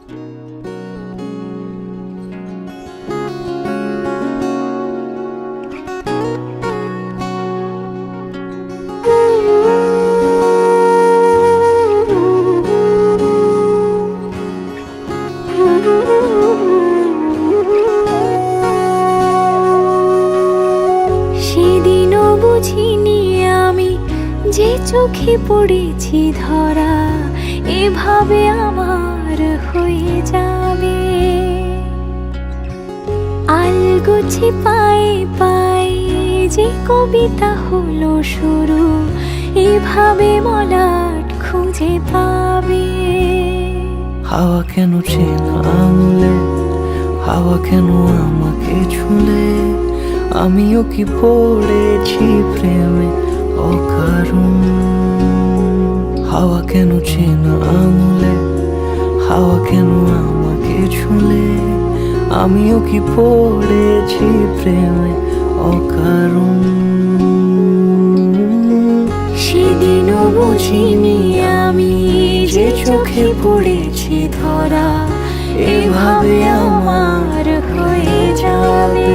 সেদিনও বুঝিনি আমি যে চোখে পড়েছি ধরা এভাবে আমার হয়ে যাবে। আলগোছে পায়ে পায়ে যে কবিতা হলো শুরু, এভাবে মলাট খুঁজে পাবে। হাওয়া কেন চেনা আঙুলে, হাওয়া কেন আমাকে ছুলে, আমিও কি পড়েছি প্রেমে অকারণ। হাওয়া কেন চেনা আঙুলে, হাওয়া কেন আমাকে ছুলে, আমিও কি পড়েছি প্রেমে অকারণ। সেদিনও বুঝিনি আমি যে চোখে পড়েছি ধরা এভাবে আমার হয়ে যাবে।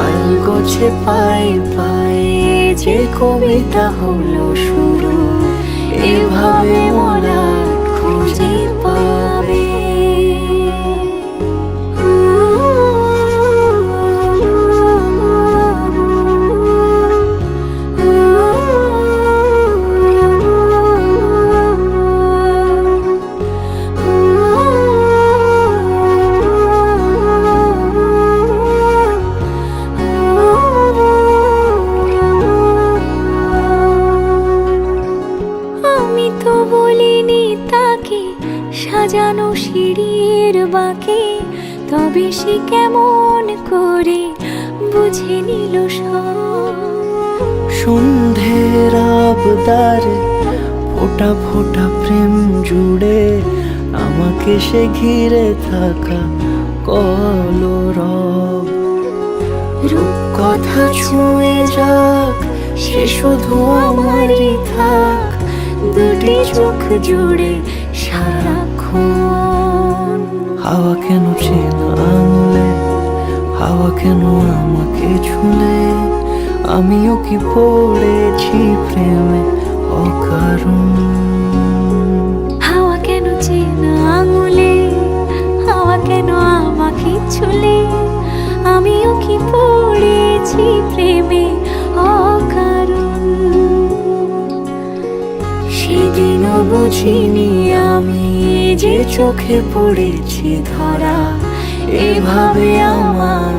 আলগোছে পায়ে পায়ে যে কবিতা হলো শুরু, এভাবে মলাট খুঁজে পাবে। আমি তো বলিনি তাকে সাজানো সিঁড়ির বাঁকে, তবে সে কেমন করে বুঝে নিল সব। সন্ধ্যের আবদারে ফোটা ফোটা প্রেম জুড়ে, আমাকে সে ঘিরে থাকা কলরব। রূপকথা ছুঁয়ে যাক সে শুধু আমারই থাক, দুটি চোখ জুড়ে সারাক্ষণ। হাওয়া কেন চেনা আঙুলে, হাওয়া কেন আমাকে ছুলে, আমিও কি পড়েছি প্রেমে অকারণ। হাওয়া কেন চেনা আঙুলে, হাওয়া কেন আমাকে ছুলে, আমিও কি পড়েছি প্রেমে অকারণ। সেদিনও বুঝিনি আমি যে চোখে পড়েছি ধরা এভাবে আমার